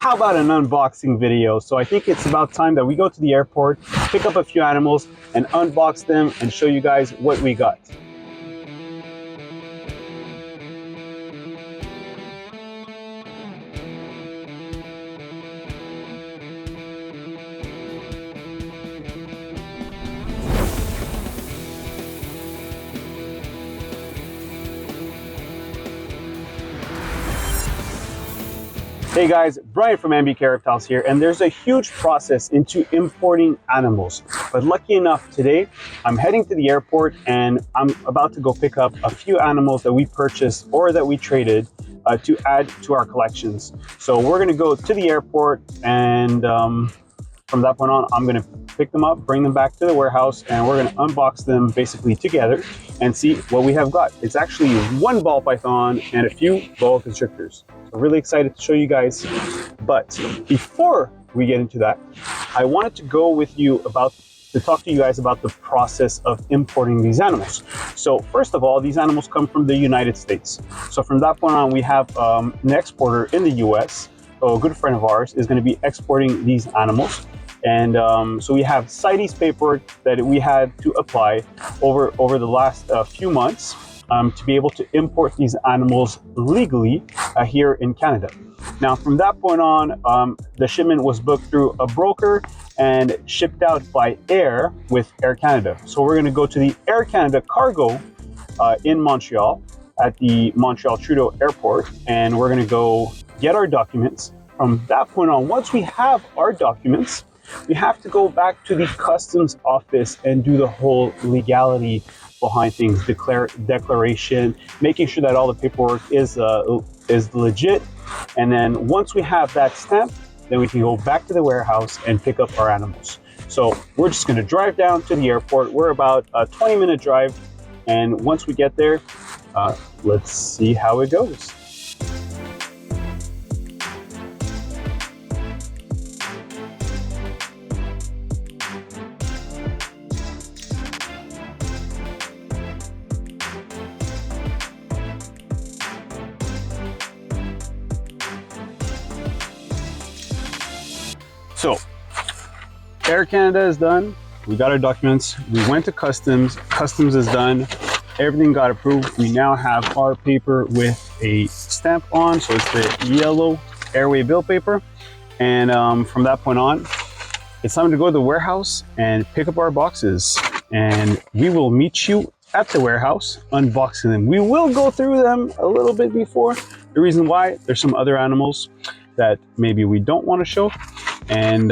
How about an unboxing video? So I think it's about time that we go to the airport, pick up a few animals and unbox them and show you guys what we got. Hey guys, Brian from MBK Reptiles here, and there's a huge process into importing animals. But lucky enough today, I'm heading to the airport and I'm about to go pick up a few animals that we purchased or that we traded to add to our collections. So we're gonna go to the airport and from that point on, I'm gonna pick them up, bring them back to the warehouse, and we're gonna unbox them basically together and see what we have got. It's actually one ball python and a few boa constrictors. So really excited to show you guys. But before we get into that, I wanted to go with you to talk to you guys about the process of importing these animals. So first of all, these animals come from the United States. So from that point on, we have an exporter in the US. So a good friend of ours is gonna be exporting these animals. And so we have CITES paperwork that we had to apply over the last few months to be able to import these animals legally here in Canada. Now, from that point on, the shipment was booked through a broker and shipped out by air with Air Canada. So we're gonna go to the Air Canada cargo in Montreal at the Montreal Trudeau Airport, and we're gonna go get our documents. From that point on, once we have our documents, we have to go back to the customs office and do the whole legality behind things, declaration, making sure that all the paperwork is legit. And then once we have that stamp, then we can go back to the warehouse and pick up our animals. So we're just gonna drive down to the airport. We're about a 20-minute drive. And once we get there, let's see how it goes. So, Air Canada is done. We got our documents. We went to customs. Customs is done. Everything got approved. We now have our paper with a stamp on. So it's the yellow airway bill paper. And from that point on, it's time to go to the warehouse and pick up our boxes. And we will meet you at the warehouse unboxing them. We will go through them a little bit before. The reason why, there's some other animals that maybe we don't want to show, and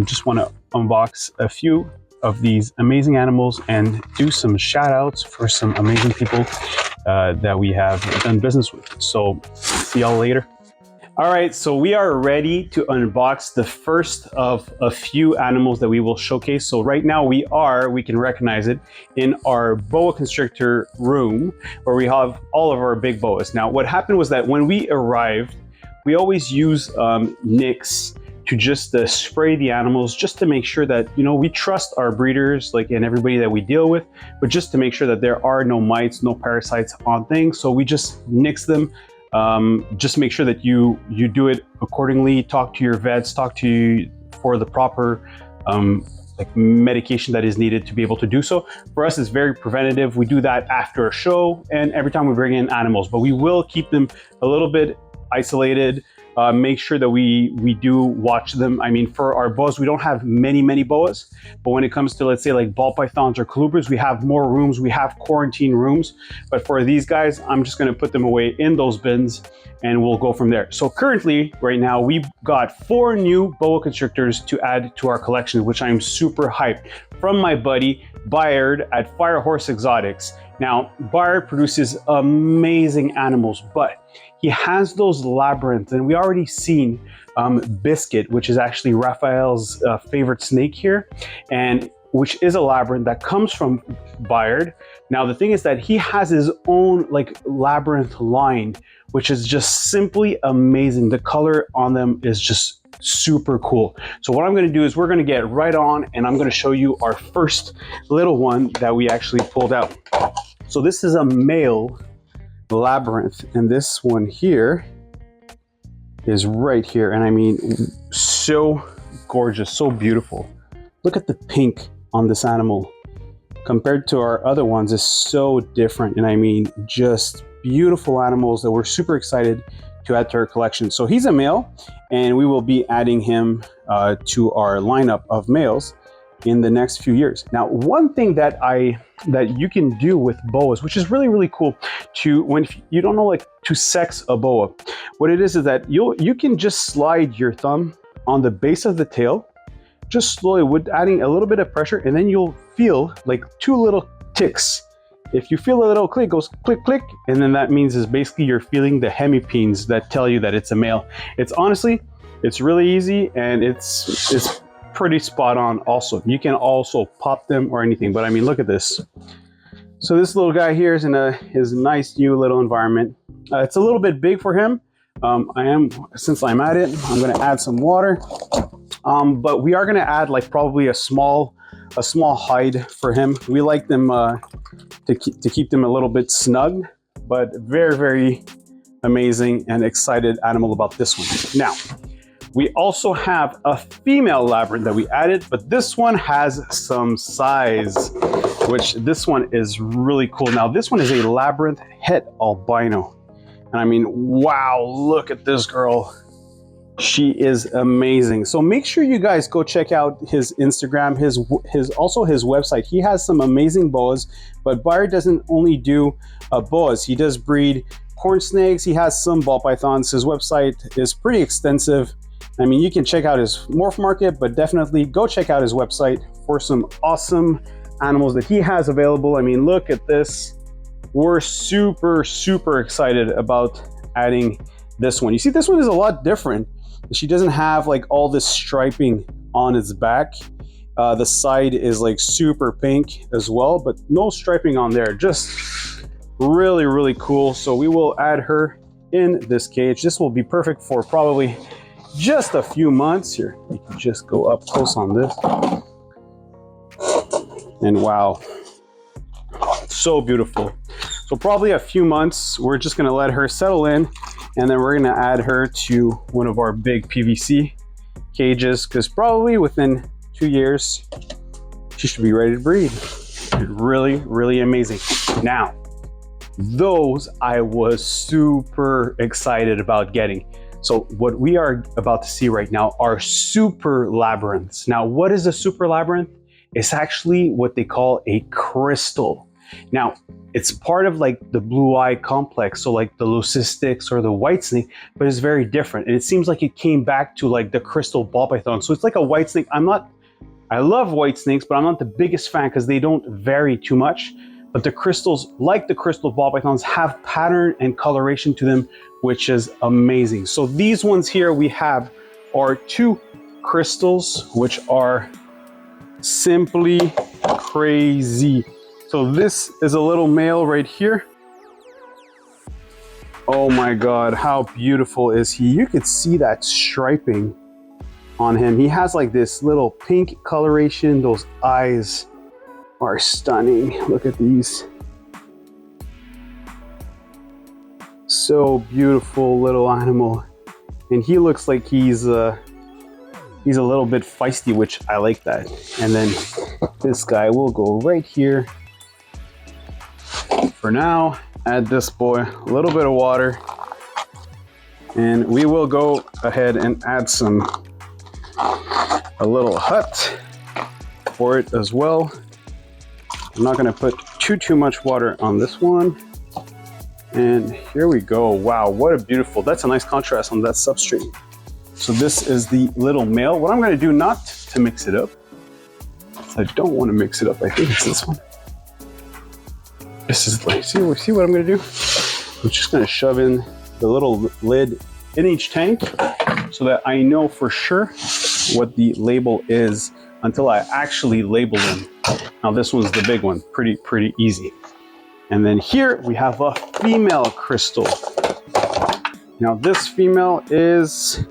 just want to unbox a few of these amazing animals and do some shout outs for some amazing people that we have done business with. So see y'all later. All right, so we are ready to unbox the first of a few animals that we will showcase. So right now we can recognize it in our boa constrictor room where we have all of our big boas. Now what happened was that when we arrived, we always use nicks to just spray the animals, just to make sure that, you know, we trust our breeders, like, and everybody that we deal with, but just to make sure that there are no mites, no parasites on things. So we just nix them. Just make sure that you do it accordingly. Talk to your vets, talk to you for the proper like medication that is needed to be able to do so. For us, it's very preventative. We do that after a show and every time we bring in animals, but we will keep them a little bit isolated. Make sure that we do watch them. I mean, for our boas, we don't have many boas, but when it comes to, let's say, like ball pythons or colubras, we have more rooms, we have quarantine rooms. But for these guys, I'm just gonna put them away in those bins and we'll go from there. So currently, right now, we've got 4 new boa constrictors to add to our collection, which I'm super hyped, from my buddy Bayard at Firehorse Exotics. Now, Bayard produces amazing animals, but he has those labyrinths, and we already seen Biscuit, which is actually Raphael's favorite snake here, and which is a labyrinth that comes from Bayard. Now, the thing is that he has his own like labyrinth line, which is just simply amazing. The color on them is just super cool. So what I'm going to do is we're going to get right on and I'm going to show you our first little one that we actually pulled out. So this is a male labyrinth, and this one here is right here. And I mean, so gorgeous, so beautiful. Look at the pink on this animal compared to our other ones is so different. And I mean, just beautiful animals that we're super excited to add to our collection. So he's a male, and we will be adding him to our lineup of males in the next few years. Now, one thing that you can do with boas, which is really, really cool, when you don't know like to sex a boa, what it is that you can just slide your thumb on the base of the tail, just slowly with adding a little bit of pressure, and then you'll feel like two little ticks. If you feel a little click, it goes click, click, and then that means is basically you're feeling the hemipenes that tell you that it's a male. It's honestly, it's really easy, and it's pretty spot on also. You can also pop them or anything, but I mean, look at this. So this little guy here is in his nice new little environment. It's a little bit big for him. Since I'm at it, I'm gonna add some water. But we are gonna add like probably a small hide for him. We like them to keep them a little bit snug, but very, very amazing and excited animal about this one. Now, we also have a female labyrinth that we added, but this one has some size, which this one is really cool. Now, this one is a labyrinth het albino. And I mean, wow, look at this girl. She is amazing. So make sure you guys go check out his Instagram, also his website. He has some amazing boas, but Byron doesn't only do boas. He does breed corn snakes. He has some ball pythons. His website is pretty extensive. I mean, you can check out his morph market, but definitely go check out his website for some awesome animals that he has available. I mean, look at this. We're super, super excited about adding this one. You see, this one is a lot different. She doesn't have like all this striping on its back. The side is like super pink as well, but no striping on there. Just really, really cool. So we will add her in this cage. This will be perfect for probably just a few months. Here, you can just go up close on this. And wow, so beautiful. So probably a few months, we're just gonna let her settle in, and then we're gonna add her to one of our big PVC cages, because probably within 2 years, she should be ready to breed. Really, really amazing. Now, those I was super excited about getting. So what we are about to see right now are super labyrinths. Now, what is a super labyrinth? It's actually what they call a crystal. Now, it's part of like the blue eye complex, so like the leucistics or the white snake, but it's very different. And it seems like it came back to like the crystal ball python. So it's like a white snake. I love white snakes, but I'm not the biggest fan because they don't vary too much. But the crystals, like the crystal ball pythons, have pattern and coloration to them, which is amazing. So these ones here we have are two crystals, which are simply crazy. So this is a little male right here. Oh my God, how beautiful is he? You could see that striping on him. He has like this little pink coloration. Those eyes are stunning. Look at these. So beautiful little animal. And he looks like he's a little bit feisty, which I like that. And then this guy will go right here. For now, add this boy a little bit of water, and we will go ahead and add a little hut for it as well. I'm not going to put too much water on this one. And here we go. Wow, what a beautiful, that's a nice contrast on that substrate. So this is the little male. What I'm going to do, not to mix it up, I don't want to mix it up. I think it's this one. This is like, see what I'm gonna do? I'm just gonna shove in the little lid in each tank so that I know for sure what the label is until I actually label them. Now this one's the big one, pretty easy. And then here we have a female crystal. Now this female is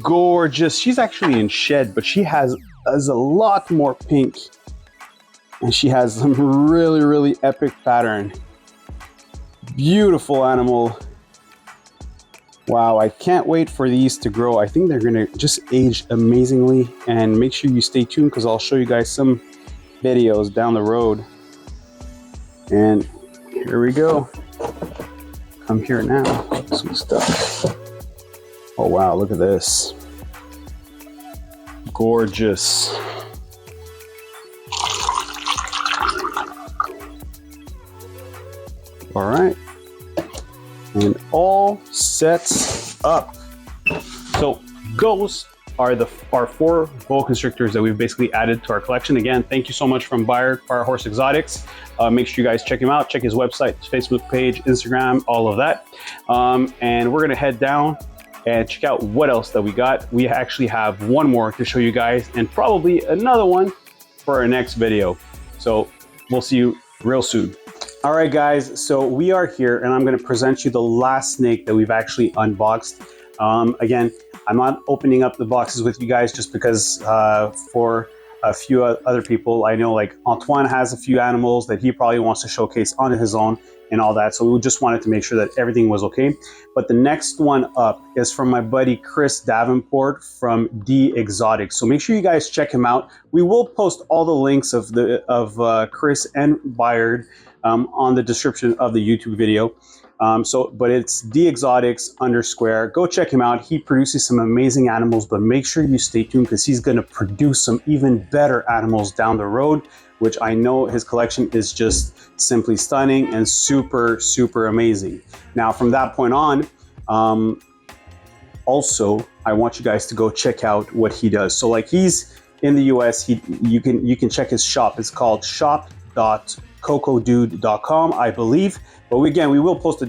gorgeous. She's actually in shed, but she has a lot more pink. And she has some really, really epic pattern. Beautiful animal. Wow, I can't wait for these to grow. I think they're gonna just age amazingly, and make sure you stay tuned because I'll show you guys some videos down the road. And here we go. Come here now, some stuff. Oh wow, look at this. Gorgeous. All right, and all sets up. So those are our 4 boa constrictors that we've basically added to our collection. Again, thank you so much from Firehorse Exotics. Make sure you guys check him out. Check his website, his Facebook page, Instagram, all of that. And we're gonna head down and check out what else that we got. We actually have one more to show you guys, and probably another one for our next video. So we'll see you real soon. All right, guys, so we are here, and I'm gonna present you the last snake that we've actually unboxed. Again, I'm not opening up the boxes with you guys just because for a few other people, I know like Antoine has a few animals that he probably wants to showcase on his own and all that. So we just wanted to make sure that everything was okay. But the next one up is from my buddy Chris Davenport from DexoticS. So make sure you guys check him out. We will post all the links of Chris and Bayard on the description of the YouTube video. But it's DexoticS_. Go check him out. He produces some amazing animals, but make sure you stay tuned because he's going to produce some even better animals down the road, which I know his collection is just simply stunning and super, super amazing. Now, from that point on, also, I want you guys to go check out what he does. So like he's in the US, you can check his shop. It's called shop.cocodude.com, I believe. But again, we will post the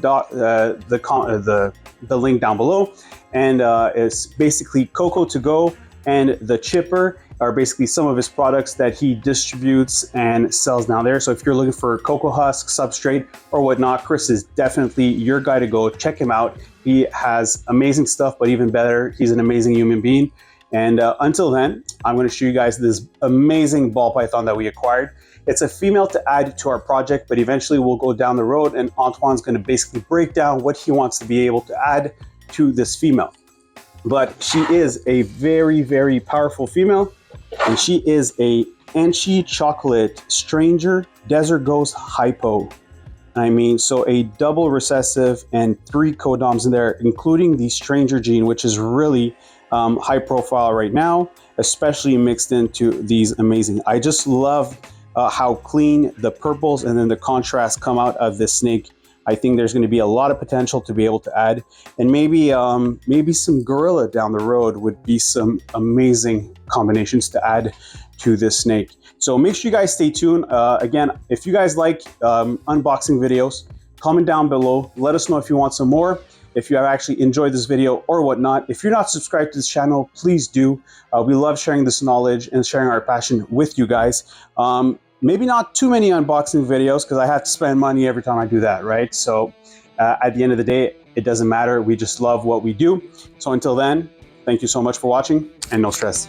link down below, and it's basically Coco to Go and the Chipper are basically some of his products that he distributes and sells down there. So if you're looking for cocoa husk, substrate, or whatnot, Chris is definitely your guy to go. Check him out. He has amazing stuff, but even better, he's an amazing human being. And until then, I'm going to show you guys this amazing ball python that we acquired. It's a female to add to our project, but eventually we'll go down the road and Antoine's going to basically break down what he wants to be able to add to this female. But she is a very, very powerful female, and she is a Enchi Chocolate Stranger Desert Ghost Hypo. I mean, so a double recessive and 3 codoms in there, including the Stranger gene, which is really high profile right now, especially mixed into these amazing. I just love how clean the purples and then the contrast come out of this snake. I think there's going to be a lot of potential to be able to add, and maybe some gorilla down the road would be some amazing combinations to add to this snake. So make sure you guys stay tuned. Again, if you guys like unboxing videos, comment down below. Let us know if you want some more, if you have actually enjoyed this video or whatnot. If you're not subscribed to this channel, please do. We love sharing this knowledge and sharing our passion with you guys. Maybe not too many unboxing videos because I have to spend money every time I do that, right? So at the end of the day, it doesn't matter. We just love what we do. So until then, thank you so much for watching, and no stress.